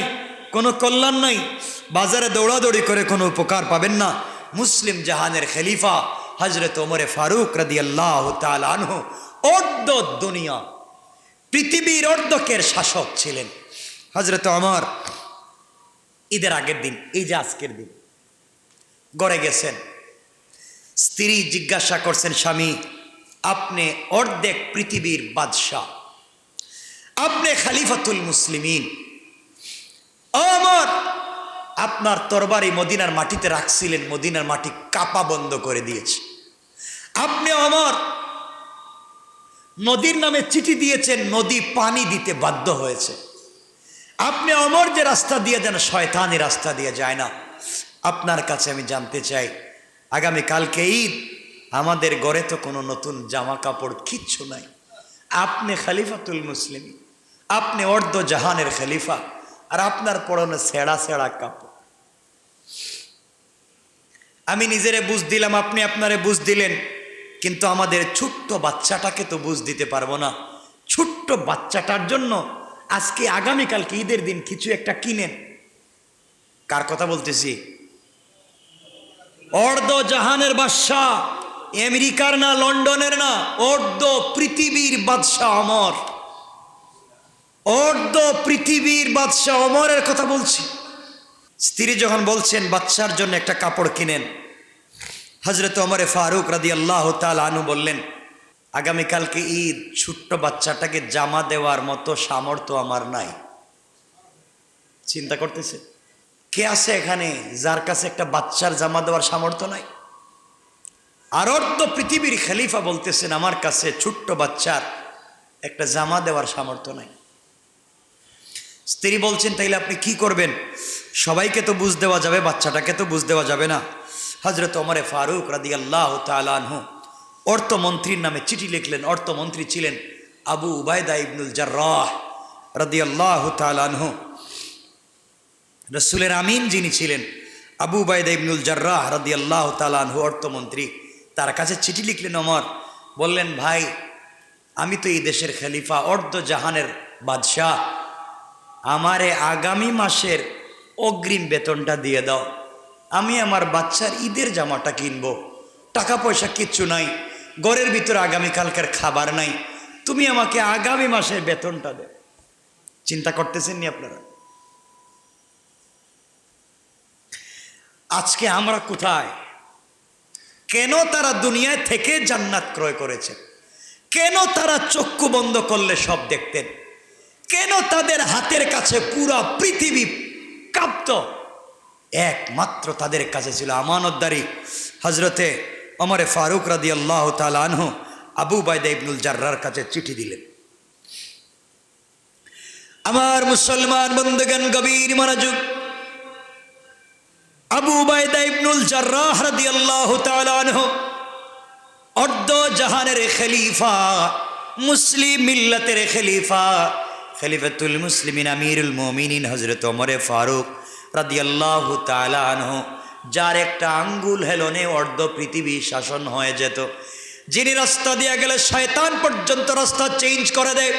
কোনো কল্যাণ নাই। বাজারে দৌড়াদৌড়ি করে কোনো উপকার পাবেন না। মুসলিম জাহানের খলিফা হজরত ওমরে ফারুক রাদিয়াল্লাহু তাআলা আনহু অর্ধ দুনিয়া, পৃথিবীর অর্ধকের শাসক ছিলেন। হজরত ওমর ঈদের আগের দিন, এই যে আজকের দিন, গড়ে গেছেন। স্ত্রী জিজ্ঞাসা করছেন, স্বামী আপনি অর্ধেক পৃথিবীর বাদশাহ, আপনি খলিফাতুল মুসলিমিন, ওমর আপনার তরবারি মদিনার মাটিতে রাখছিলেন, মদিনার মাটি কাঁপা বন্ধ করে দিয়েছে। আপনি ওমর নদীর নামে চিঠি দিয়েছেন, নদী পানি দিতে বাধ্য হয়েছে। আপনি ওমর যে রাস্তা দিয়ে যান, শয়তানি রাস্তা দিয়ে যায় না। আপনার কাছে আমি জানতে চাই, আগামী কালকে ঈদ, আমাদের ঘরে তো কোনো নতুন জামা কাপড় কিচ্ছু নাই। আপনি খলিফাতুল মুসলিমিন, আপনি অর্ধ জাহানের খলিফা, আর আপনার পরনে ছেঁড়া ছেঁড়া কাপড়। আমি নিজেরে বুঝ দিলাম, আপনি আপনারে বুঝ দিলেন, কিন্তু আমাদের ছোট্ট বাচ্চাটাকে তো বুঝ দিতে পারবো না। ছোট্ট বাচ্চাটার জন্য আজকে আগামীকালকে ঈদের দিন কিছু একটা কিনেন। কার কথা বলতেছি? অর্ধ জাহানের বাদশাহ, আমেরিকার না, লন্ডনের না, অর্ধ পৃথিবীর বাদশাহ ওমর, অর্ধ পৃথিবীর বাদশাহ ওমরের কথা বলছি। স্ত্রী যখন বলছেন বাচ্চার জন্য একটা কাপড় কিনেন, হযরত ওমরে ফারুক রাদিয়াল্লাহু তাআলা আনহু বললেন, আগামীকালকে ঈদ, ছোট্ট বাচ্চাটাকে জামা দেওয়ার মতো সামর্থ্য আমার নাই। চিন্তা করতেছে, কে আছে এখানে যার কাছে একটা বাচ্চার জামা দেওয়ার সামর্থ্য নাই? আর অর্ধ পৃথিবীর খলিফা বলতেছেন, আমার কাছে ছোট্ট বাচ্চার একটা জামা দেওয়ার সামর্থ্য নাই। স্ত্রী বলছেন, তাইলে আপনি কি করবেন? সবাইকে তো বুঝ দেওয়া যাবে, বাচ্চাটাকে তো বুঝ দেওয়া যাবে না। হযরত ওমরে ফারুক রাদিয়াল্লাহু তাআলা আনহু অর্থমন্ত্রীর নামে চিঠি লিখলেন। অর্থমন্ত্রী ছিলেন আবু উবায়দা ইবনুল জাররাহ রাদিয়াল্লাহু তাআলা আনহু। রাসূলের আমিন যিনি ছিলেন আবু উবায়দা ইবনুল জাররাহ রাদিয়াল্লাহু তাআলা আনহু অর্থমন্ত্রী, তার কাছে চিঠি লিখলেন ওমর। বললেন, ভাই আমি তো এই দেশের খলিফা, অর্ধ জাহানের বাদশাহ, আমারে আগামী মাসের অগ্রিম বেতনটা দিয়ে দাও। আমি আমার বাচ্চার ঈদের জামাটা কিনবো, টাকা পয়সা কিচ্ছু নাই, ঘরের ভিতরে আগামীকালকের খাবার নাই, তুমি আমাকে আগামী মাসের বেতনটা দে। চিন্তা করতেছেন নি আপনারা? আজকে আমরা কোথায়? কেন তারা দুনিয়ায় থেকে জান্নাত ক্রয় করেছে? কেন তারা চক্ষু বন্ধ করলে সব দেখতেন? কেন তাদের হাতের কাছে পুরা পৃথিবী কাঁপত? একমাত্র তাদের কাছে ছিল আমানতদারি। হযরতে ওমরে ফারুক রাদিয়াল্লাহু তাআলা আনহু আবু উবায়দা ইবনুল জাররার কাছে চিঠি দিলেন। আমার মুসলমান বন্ধুগণ, গভীর মনোযোগ। আবু উবায়দা ইবনুল জাররাহ রাদিয়াল্লাহু তাআলা আনহু অর্ধ জাহানের খলিফা, মুসলিম মিল্লাতের খলিফা, খলিফাতুল মুসলিমিন আমিরুল মুমিনিন হযরত ওমরে ফারুক রাদিয়াল্লাহু তাআলা আনহু, যার একটা আঙ্গুল হেলনে অর্ধ পৃথিবী শাসন হয়ে যেত, যিনি রাস্তা দিয়ে গেলে শয়তান পর্যন্ত রাস্তা চেঞ্জ করে দেয়,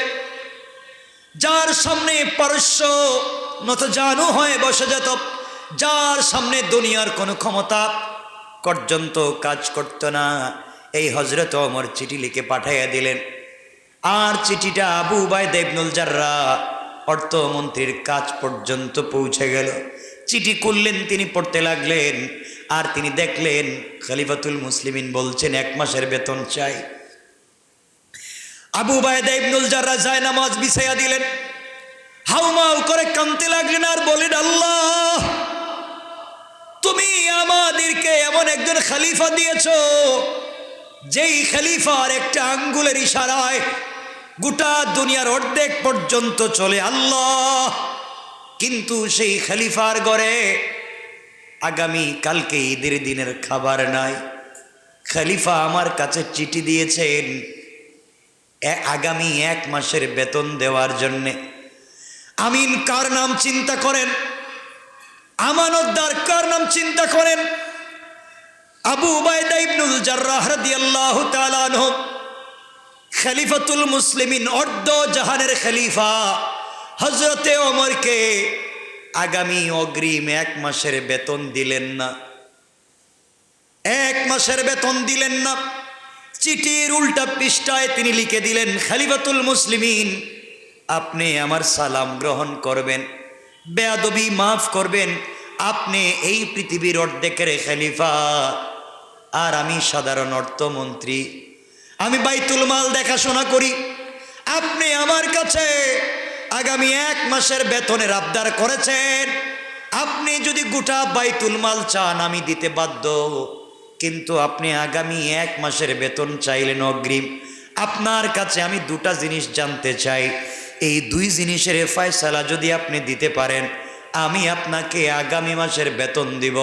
যার সামনে পারস্য নতজানু হয়ে বসে যেত, যার সামনে দুনিয়ার কোনো ক্ষমতা পর্যন্ত কাজ করত না, এই হযরত ওমর চিঠি লিখে পাঠাইয়া দিলেন। আর চিঠিটা আবু উবায়দা ইবনুল জাররাহ অর্থমন্ত্রীর কাজ পর্যন্ত পৌঁছে গেল। চিঠি খুললেন, তিনি পড়তে লাগলেন, আর তিনি দেখলেন খলিফাতুল মুসলিমিন বলছেন 1 মাসের বেতন চাই। আবু উবায়দা ইবনুল জাররাহ যায় নামাজ বিছাইয়া দিলেন, হাউমাউ করে কাঁদতে লাগলেন আর বলেন, আল্লাহ তুমি আমাদেরকে এমন একজন খলিফা দিয়েছো, যেই খলিফার একটা আঙ্গুলের ইশারায় গোটা দুনিয়ার অর্ধেক পর্যন্ত চলে আল্লাহ, কিন্তু সেই খলিফার ঘরে আগামী কালকে ঈদের দিনের খাবার নাই। খলিফা আমার কাছে চিঠি দিয়েছেন আগামী 1 মাসের বেতন দেওয়ার জন্যে। আমিন কার নাম চিন্তা করেন, আমানতদার কার নাম চিন্তা করেন? আবু উবায়দা ইবনুল জাররাহ রাদিয়াল্লাহু তাআলা আনহু খলিফাতুল মুসলিমিন, অর্ধ জাহানের খলিফা হযরতে ওমরকে আগামী অগ্রিম 1 মাসের বেতন দিলেন না। 1 মাসের বেতন দিলেন না। চিঠির উল্টা পৃষ্ঠায় তিনি লিখে দিলেন, খলিফাতুল মুসলিমিন আপনি আমার সালাম গ্রহণ করবেন, বেয়াদবি মাফ করবেন, আপনি এই পৃথিবীর অর্ধেকের খলিফা, আর আমি সাধারণ অর্থমন্ত্রী, আমি বাইতুল মাল দেখাশোনা করি। আপনি আমার কাছে আগামী 1 মাসের বেতনের আবদার করেছেন, আপনি যদি গোটা বাইতুল মাল চান আমি দিতে বাধ্য, কিন্তু আপনি আগামী 1 মাসের বেতন চাইলেন অগ্রিম। আপনার কাছে আমি 2টা জিনিস জানতে চাই, এই 2 জিনিসের ফয়সালা যদি আপনি দিতে পারেন আমি আপনাকে আগামী মাসের বেতন দিব,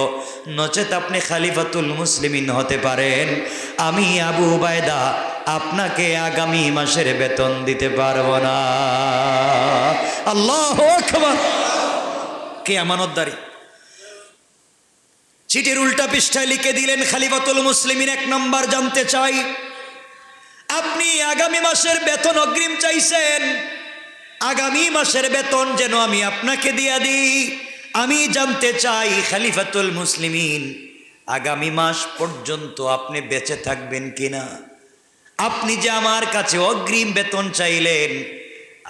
নচেত আপনি খলিফাতুল মুসলিমিন হতে পারেন, আমি আবু উবায়দা আপনাকে আগামী মাসের বেতন দিতে পারবো না। আল্লাহু আকবার! কে আমানতদারি! চিঠির উল্টা পৃষ্ঠায় লিখে দিলেন, খলিফাতুল মুসলিমিন 1 নম্বর জানতে চাই, আপনি আগামী মাসের বেতন অগ্রিম চাইছেন, আগামী মাসের বেতন যেন আমি আপনাকে দিয়া দিই। আমি জানতে চাই খলিফাতুল মুসলিমিন আগামী মাস পর্যন্ত আপনি বেঁচে থাকবেন কিনা? আপনি যে আমার কাছে অগ্রিম বেতন চাইলেন,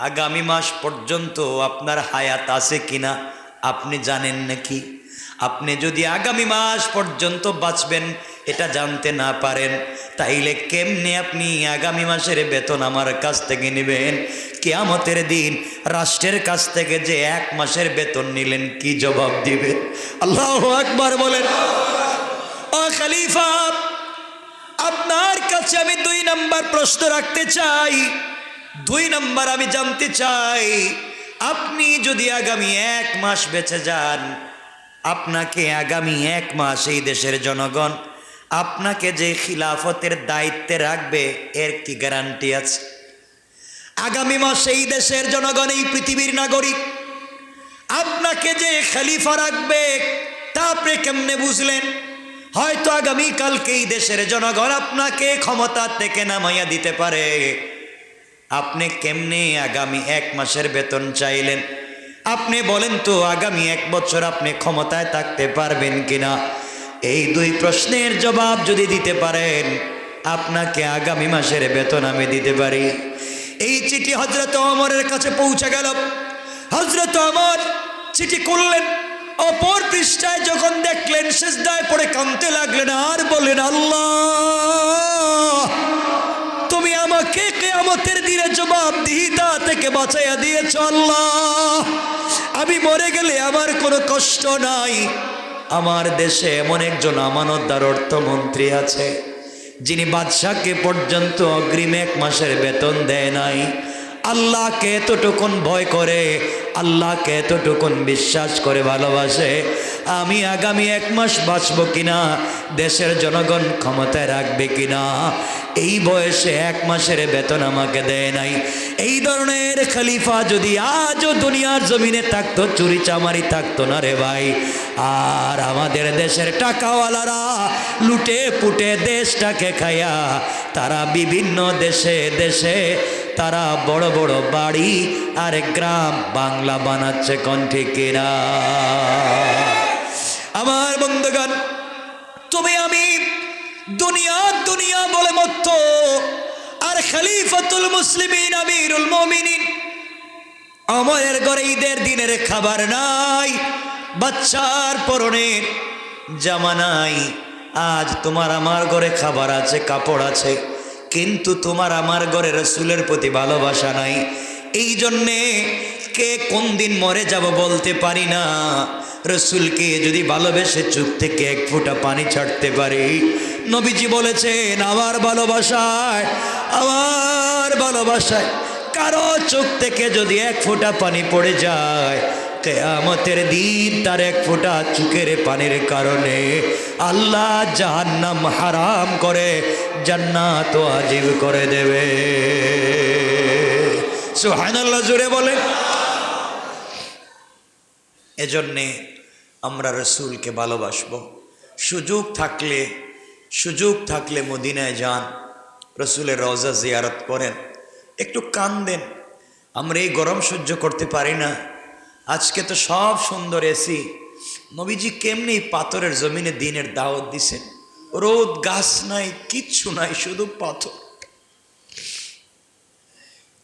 আগামী মাস পর্যন্ত আপনার হায়াত আছে কিনা আপনি জানেন নাকি? আপনি যদি আগামী মাস পর্যন্ত বাঁচবেন এটা জানতে না পারেন, তাইলে কেমনে আপনি আগামী মাসের বেতন আমার কাছ থেকে নেবেন? কিয়ামতের দিন রাষ্ট্রের কাছ থেকে যে 1 মাসের বেতন নিলেন কি জবাব দিবেন? আল্লাহু আকবার বলেন। ও খলিফা, আপনার কাছে আমি 2 নম্বর প্রশ্ন রাখতে চাই। 2 নম্বর আমি জানতে চাই, আপনি যদি আগামী 1 মাস বেঁচে যান, আপনাকে আগামী 1 মাস এই দেশের জনগণ আপনাকে যে খিলাফতের দায়িত্বে রাখবে এর কি গ্যারান্টি আছে? আগামী মাসে এই দেশের জনগণ, এই পৃথিবীর নাগরিক আপনাকে যে খলিফা রাখবে তা আপনি কেমনে বুঝলেন? হয়তো আগামী কালকে এই দেশের জনগণ আপনাকে ক্ষমতা থেকে নামাইয়া দিতে পারে। আপনি কেমনে আগামী 1 মাসের বেতন চাইলেন? আপনি বলেন তো আগামী 1 বছর আপনি ক্ষমতায় থাকতে পারবেন কিনা? এই 2 প্রশ্নের জবাব যদি দিতে পারেন, আপনাকে আগামী মাসের বেতন আমি দিতে পারি। এই চিঠি হযরত ওমরের কাছে পৌঁছে গেল। হযরত ওমর চিঠি খুললেন, অপর পৃষ্ঠায় যখন দেখলেন সিজদায় পড়ে কাঁদতে লাগলেন আর বললেন, আল্লাহ তুমি আমাকে কিয়ামতের দিনে জবাবদিহিতা থেকে বাঁচাইয়া দিয়েছ। আল্লাহ আমি মরে গেলে আমার কোনো কষ্ট নাই। আমার দেশে এমন একজন আমানতদার অর্থমন্ত্রী আছে যিনি বাদশাকে পর্যন্ত অগ্রিম 1 মাসের বেতন দেয় নাই। আল্লাহকে এতটুকুন ভয় করে, আল্লাহকে এতটুকুন বিশ্বাস করে ভালোবাসে। আমি আগামী 1 মাস বাঁচব কিনা, দেশের জনগণ ক্ষমতায় রাখবে কিনা, এই বয়সে 1 মাসের বেতন আমাকে দেয় নাই। এই ধরনের খলিফা যদি আজও দুনিয়ার জমিনে থাকতো, চুরি চামারি থাকতো না রে ভাই। আর আমাদের দেশের টাকাওয়ালারা লুটে পুটে দেশটাকে খায়া তারা বিভিন্ন দেশে দেশে তারা বড় বড় বাড়ি আর গ্রাম বাংলা বানাচ্ছে। কোন ঠিক কিনা? আমার বন্ধুগণ, তুমি আমি দুনিয়া দুনিয়া বলে মত্ত, আর খলিফাতুল মুসলিমিন আমিরুল মুমিনিন আমাদের ঘরে ঈদের দিনের খাবার নাই, বাচ্চার পরনের জামা নাই। আজ তোমার আমার ঘরে খাবার আছে, কাপড় আছে, কিন্তু তোমার আমার ঘরে রসুলের প্রতি ভালোবাসা নাই। এই জন্যে কে কোন দিন মরে যাব বলতে পারি না। রসুলকে যদি ভালোবেসে চোখ থেকে 1 ফোঁটা পানি ছাড়তে পারি, নবীজি বলেছেন আমার ভালোবাসায় কারো চোখ থেকে যদি 1 ফোঁটা পানি পড়ে যায়, কিয়ামতের দিন তার 1 ফোঁটা চোখের পানির কারণে আল্লাহ জাহান্নাম হারাম করে জান্নাত ওয়াজিব করে দেবে। সুবহানাল্লাহ, জোরে বলেন। এজন্যে আমরা রসুলকে ভালোবাসবো। সুযোগ থাকলে মদিনায় যান, রসুলের রওজা জিয়ারত করেন, একটু কান্দেন। আমরা এই গরম সহ্য করতে পারি না। আজকে তো সব সুন্দর এসি। নবীজি কেমনি পাথরের জমিনে দিনের দাওয়াত দিছেন। রোদ, গাছ নাই, কিচ্ছু নাই, শুধু পাথর।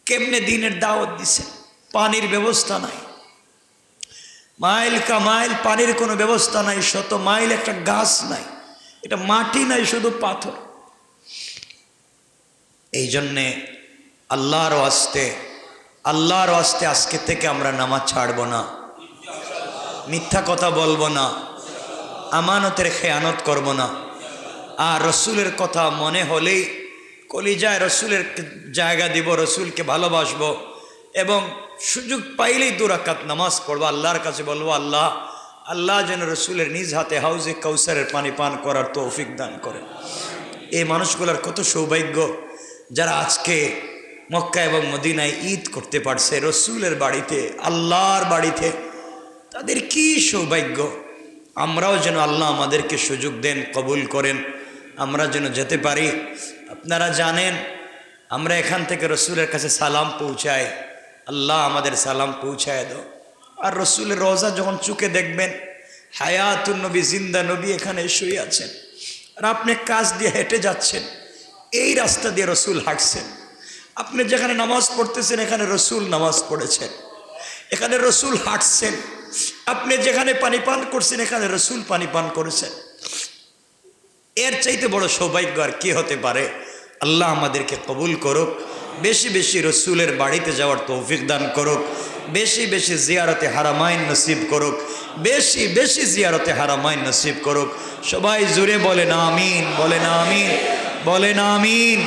কেমনে দিনের দাওয়াত দিছেন? পানির ব্যবস্থা নাই, মাইল কা মাইল পানির কোনো ব্যবস্থা নাই, 100 মাইল একটা গাছ নাই, এটা মাটি নাই, শুধু পাথর। এই জন্যে আল্লাহর ওয়াস্তে আজকে থেকে আমরা নামাজ ছাড়বো না, মিথ্যা কথা বলবো না, আমানতের খেয়ানত করব না। আর রসুলের কথা মনে হলেই কলিজায় রসুলের জায়গা দিব, রসুলকে ভালোবাসবো এবং সুযোগ পাইলেই 2 রাকাত নামাজ পড়বো। আল্লাহর কাছে বলবো, আল্লাহ যেন রসুলের নিজ হাতে হাউজে কাউসারের পানি পান করার তৌফিক দান করে। এই মানুষগুলোর কত সৌভাগ্য যারা আজকে মক্কা এবং মদিনায় ঈদ করতে পারছে, রসুলের বাড়িতে, আল্লাহর বাড়িতে। তাদের কি সৌভাগ্য। আমরাও যেন আল্লাহ আমাদেরকে সুযোগ দেন, কবুল করেন, আমরা যেন যেতে পারি। আপনারা জানেন আমরা এখান থেকে রসুলের কাছে সালাম পৌঁছাই, আল্লাহ আমাদের সালাম পৌঁছায় দাও। আর রসুলের রওজা যখন চুকে দেখবেন, হায়াতুন নবী, জিন্দা নবী এখানে শুয়ে আছেন, আর আপনি কাজ দিয়ে হেঁটে যাচ্ছেন, এই রাস্তা দিয়ে রসুল হাঁটছেন। আপনি যেখানে নামাজ পড়তেছেন এখানে রসুল নামাজ পড়েছেন, এখানে রসুল হাঁটছেন। আপনি যেখানে পানি পান করছেন এখানে রসুল পানি পান করেছেন। এর চাইতে বড় সৌভাগ্য আর কি হতে পারে। আল্লাহ আমাদেরকে কবুল করুক, বেশি বেশি রসুলের বাড়িতে যাওয়ার তৌফিক দান করুক, বেশি বেশি জিয়ারতে হারামাইন নসিব করুক, বেশি বেশি জিয়ারতে হারামাইন নসিব করুক। সবাই জুড়ে বলেন আমিন, বলেন আমিন, বলেন আমিন।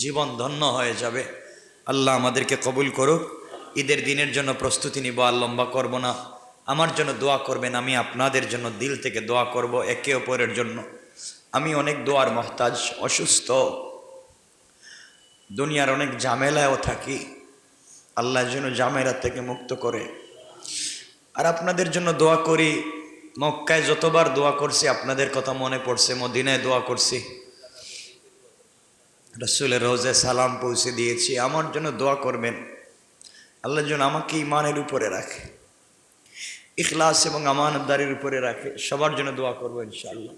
জীবন ধন্য হয়ে যাবে। আল্লাহ আমাদেরকে কবুল করুক। ঈদের দিনের জন্য প্রস্তুতি নিব, আর লম্বা করব না। আমার জন্য দোয়া করবেন, আমি আপনাদের জন্য দিল থেকে দোয়া করব একে অপরের জন্য। আমি অনেক দোয়ার মহতাজ, অসুস্থ, দুনিয়ার অনেক ঝামেলায়ও থাকি, আল্লাহ যেন ঝামেলা থেকে মুক্ত করে। আর আপনাদের জন্য দোয়া করি। মক্কায় যতবার দোয়া করছি আপনাদের কথা মনে পড়ছে, মদিনায় দোয়া করছি, রাসূলের রওজায় সালাম পৌঁছে দিয়েছি। আমার জন্য দোয়া করবেন, আল্লাহ যেন আমাকে ঈমানের উপরে রাখে, ইখলাস এবং আমানতদারির উপরে রাখে। সবার জন্য দোয়া করবো ইনশাআল্লাহ,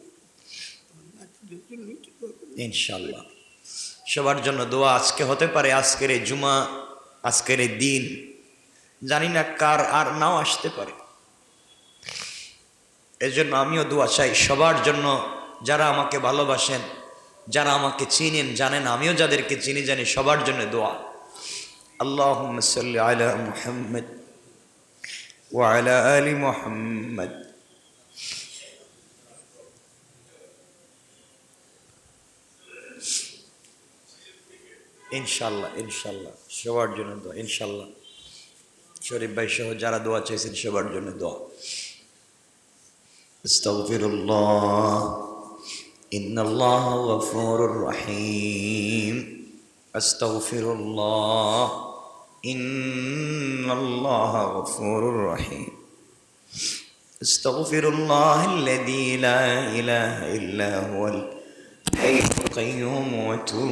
ইনশাআল্লাহ সবার জন্য দোয়া। আজকে হতে পারে, আজকের এই জুমা, আজকের এই দিন, জানি না কার আর নাও আসতে পারে। এজন্য আমিও দোয়া চাই সবার জন্য, যারা আমাকে ভালোবাসেন, যারা আমাকে চিনেন, জানেন, আমিও যাদেরকে চিনি জানি, সবার জন্য দোয়া। আল্লাহুম্মা সাল্লি আলা মুহাম্মদ ওয়া আলা আলি মুহাম্মদ। ইনশাআল্লাহ, ইনশাআল্লাহ সবার জন্য দোয়া ইনশাআল্লাহ। শরীফ ভাই সহ যারা দোয়া চাইছেন সবার জন্য দোয়া। আস্তাগফিরুল্লাহ ইন্নাল্লাহা গফুরুর রহিম। আস্তাগফিরুল্লাহ ইন্নাল্লাহা গফুরুর রহিম। আস্তাগফিরুল্লাহাল্লাযী লা ইলাহা ইল্লা হুয়াল হাইয়ুল কাইয়্যুম ওয়া আতুবু